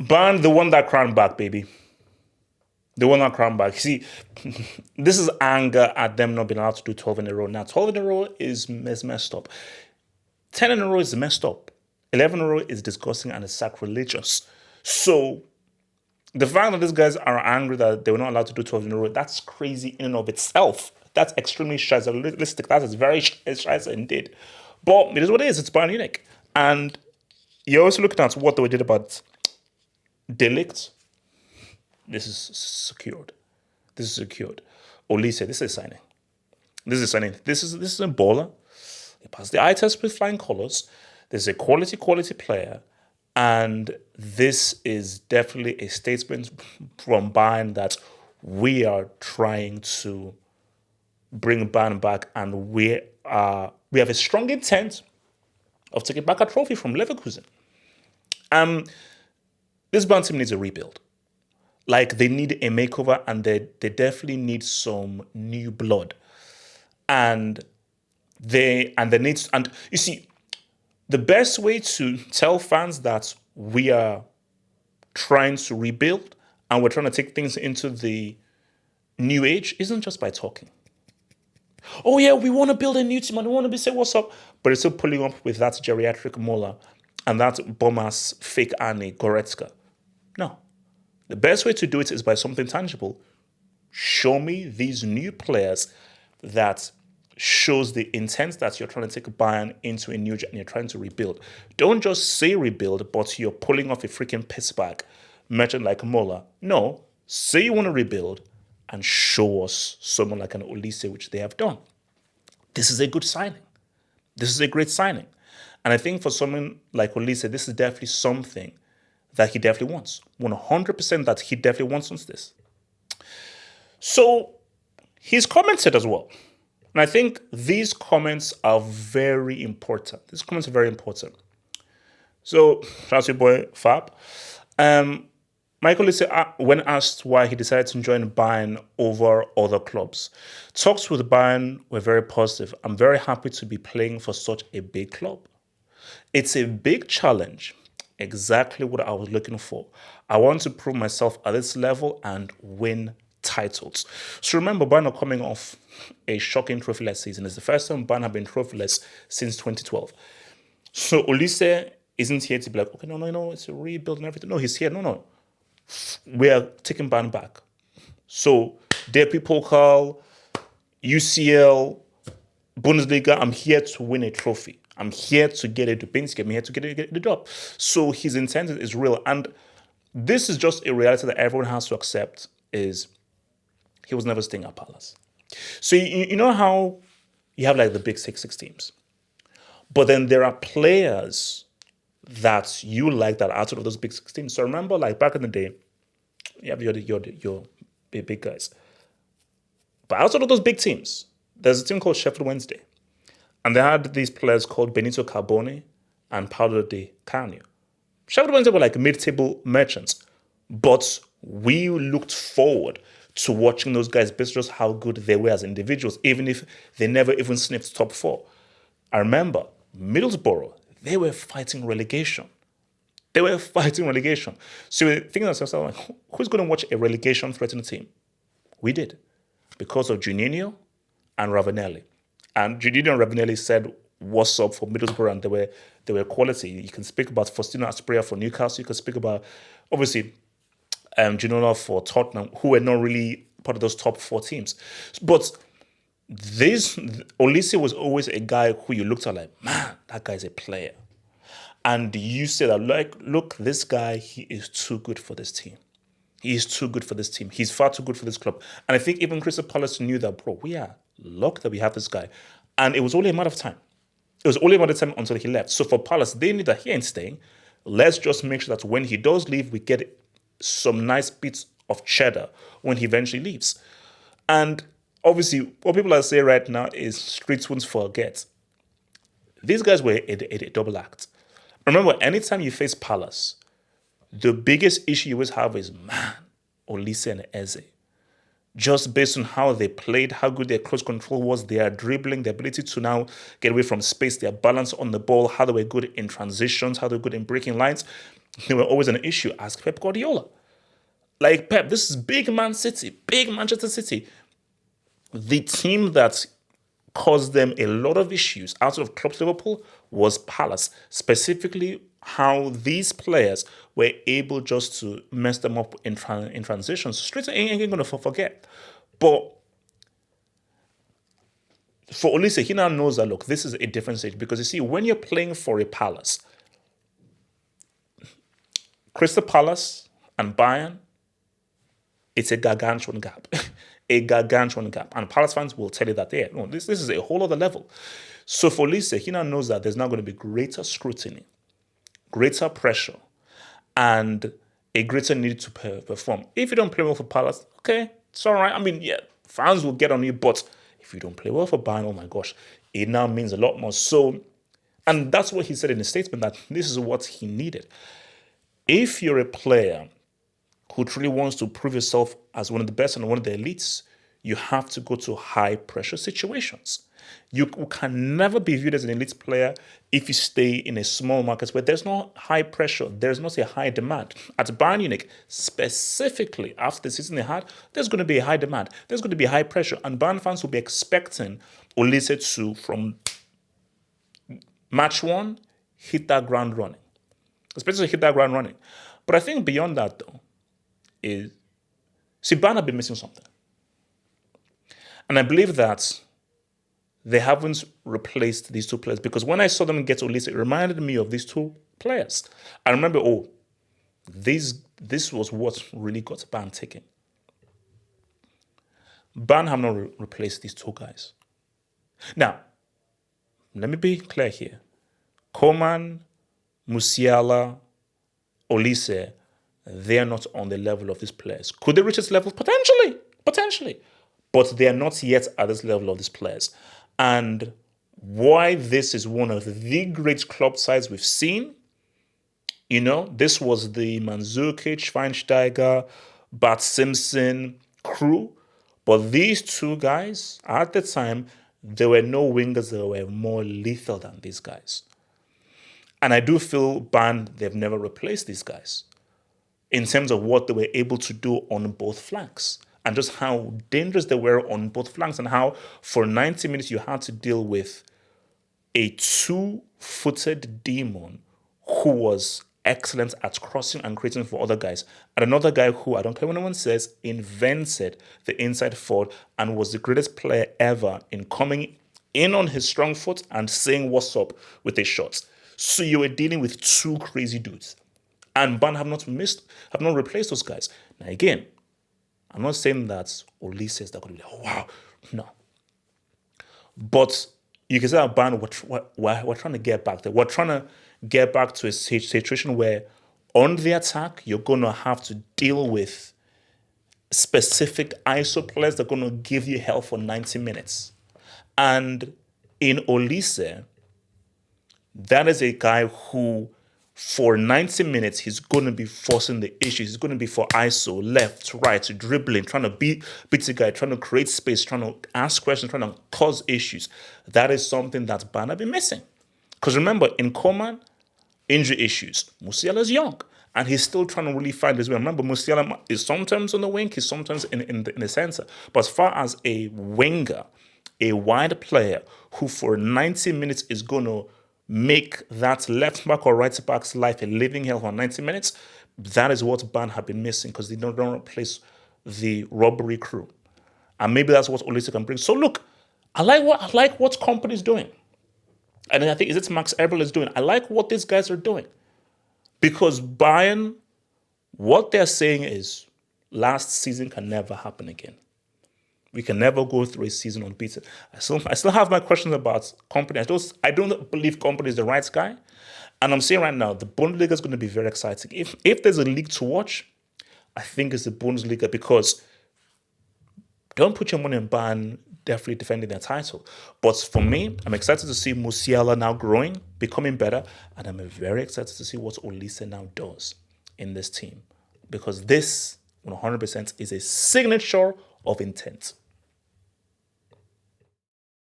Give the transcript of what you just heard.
Bayern, the one that crown back, baby. The one that crown back. See, this is anger at them not being allowed to do 12 in a row. Now, 12 in a row is messed up. 10 in a row is messed up. 11 in a row is disgusting and is sacrilegious. So, the fact that these guys are angry that they were not allowed to do 12 in a row, that's crazy in and of itself. That's extremely realistic. That is very shiza indeed. But it is what it is. It's Bayern Munich. And you're also looking at what they did about Delict. This is secured. This is secured. Olise, this is signing. This is signing. This is a baller. He passed the eye test with flying colours. This is a quality player. And this is definitely a statement from Bayern that we are trying to bring Bayern back, and we have a strong intent of taking back a trophy from Leverkusen. This Bayern team needs a rebuild. Like, they need a makeover, and they definitely need some new blood. And they need, and you see, the best way to tell fans that we are trying to rebuild and we're trying to take things into the new age isn't just by talking. Oh yeah, we want to build a new team and we want to be say what's up, but it's still pulling up with that geriatric Mola and that bum-ass fake Annie Goretzka. No. The best way to do it is by something tangible. Show me these new players that shows the intent that you're trying to take Bayern into a new and you're trying to rebuild. Don't just say rebuild, but you're pulling off a freaking piss bag merchant like Mola. No, say you want to rebuild and show us someone like an Olise, which they have done. This is a good signing. This is a great signing. And I think for someone like Olise, this is definitely something that he definitely wants. 100% that he definitely wants this. So he's commented as well. And I think these comments are very important. These comments are very important. So, that's your boy Fab. Michael Olise, when asked why he decided to join Bayern over other clubs, talks with Bayern were very positive. I'm very happy to be playing for such a big club. It's a big challenge, exactly what I was looking for. I want to prove myself at this level and win titles. So remember, Bayern are coming off a shocking trophyless season. It's the first time Bayern have been trophyless since 2012. So Olise isn't here to be like, okay, no, it's a rebuild and everything. No, he's here. No. We are taking Bayern back. So DFB Pokal, UCL, Bundesliga, I'm here to win a trophy. I'm here to get a Dubinsky. I'm here to get the job. So his intent is real. And this is just a reality that everyone has to accept is he was never staying at Palace. So you know how you have like the big six teams. But then there are players that you like that are out of those big six teams. So remember, like back in the day, you have your big guys. But outside of those big teams, there's a team called Sheffield Wednesday. And they had these players called Benito Carbone and Paulo Di Canio. Sheffield Wednesday were like mid-table merchants. But we looked forward to watching those guys based just how good they were as individuals, even if they never even sniffed top four. I remember Middlesbrough, they were fighting relegation. So you were thinking to yourself, like, who's going to watch a relegation-threatening team? We did, because of Juninho and Ravanelli. And Juninho and Ravanelli said, what's up for Middlesbrough, and they were quality. You can speak about Faustino Asprilla for Newcastle. You can speak about, obviously, Ginola for Tottenham, who were not really part of those top four teams. But Olise was always a guy who you looked at like, man, that guy's a player. And you said that, like, look, this guy, he is too good for this team. He is too good for this team. He's far too good for this club. And I think even Crystal Palace knew that, bro, we are lucky that we have this guy. And it was only a matter of time. It was only a matter of time until he left. So for Palace, they knew that he ain't staying. Let's just make sure that when he does leave, we get some nice bits of cheddar when he eventually leaves. And obviously, what people are saying right now is street wounds forget. These guys were a double act. Remember, anytime you face Palace, the biggest issue you always have is, man, Olise and Eze. Just based on how they played, how good their close control was, their dribbling, their ability to now get away from space, their balance on the ball, how they were good in transitions, how they were good in breaking lines. they were always an issue. Ask Pep Guardiola. Like Pep, this is big Man City, big Manchester City. The team that caused them a lot of issues out of club Liverpool was Palace, specifically how these players were able just to mess them up in transitions. Straight ain't going to forget. But for Olise, he now knows that, look, this is a different stage. Because you see, when you're playing for a Palace, Crystal Palace and Bayern, it's a gargantuan gap. A gargantuan gap. And Palace fans will tell you that, yeah, no, this is a whole other level. So for Olise, he now knows that there's now going to be greater scrutiny, greater pressure, and a greater need to perform. If you don't play well for Palace, okay, it's all right. I mean, yeah, fans will get on you, but if you don't play well for Bayern, oh my gosh, it now means a lot more. So, and that's what he said in his statement, that this is what he needed. If you're a player who truly wants to prove yourself as one of the best and one of the elites, you have to go to high pressure situations. You can never be viewed as an elite player if you stay in a small market where there's no high pressure, there's not a high demand. At Bayern Munich, specifically after the season they had, there's going to be a high demand, there's going to be high pressure, and Bayern fans will be expecting Olise to, from match one, hit that ground running. Especially hit that ground running. But I think beyond that, though, is, see, Bayern have been missing something. And I believe that they haven't replaced these two players, because when I saw them get Olise, it reminded me of these two players. I remember, this was what really got Bayern ticking. Bayern have not replaced these two guys. Now, let me be clear here. Koeman, Musiala, Olise, they are not on the level of these players. Could they reach this level? Potentially. But they are not yet at this level of these players. And why this is one of the great club sides we've seen, this was the Mandzukic, Schweinsteiger, Bart Simpson crew. But these two guys, at the time, there were no wingers that were more lethal than these guys. And I do feel Bayern, they've never replaced these guys in terms of what they were able to do on both flanks, and just how dangerous they were on both flanks, and how for 90 minutes you had to deal with a two-footed demon who was excellent at crossing and creating for other guys. And another guy who, I don't care what anyone says, invented the inside forward and was the greatest player ever in coming in on his strong foot and saying what's up with his shots. So you were dealing with two crazy dudes. And Bayern have not replaced those guys. Now again, I'm not saying that Olise is that going to be like, oh, wow. No. But you can say that Bayern, we're trying to get back there. We're trying to get back to a situation where on the attack, you're going to have to deal with specific ISO players that are going to give you hell for 90 minutes. And in Olise, that is a guy who, for 90 minutes, he's going to be forcing the issue. He's going to be for ISO, left, right, dribbling, trying to beat the guy, trying to create space, trying to ask questions, trying to cause issues. That is something that Bayern have been missing. Because remember, in Koeman, injury issues. Musiala's young, and he's still trying to really find his way. Remember, Musiala is sometimes on the wing, he's sometimes in the center. But as far as a winger, a wide player who for 90 minutes is going to make that left back or right back's life a living hell for 90 minutes, that is what Bayern have been missing, because they don't replace the Ribery crew. And maybe that's what Olise can bring. So look, I like what Kompany is doing. And I think, is it Max Eberl is doing? I like what these guys are doing. Because Bayern, what they're saying is, last season can never happen again. We can never go through a season unbeaten. I still have my questions about Kompany. I don't believe Kompany is the right guy. And I'm saying right now, the Bundesliga is going to be very exciting. If there's a league to watch, I think it's the Bundesliga, because don't put your money on Bayern definitely defending their title. But for me, I'm excited to see Musiala now growing, becoming better, and I'm very excited to see what Olise now does in this team, because this 100% is a signature of intent.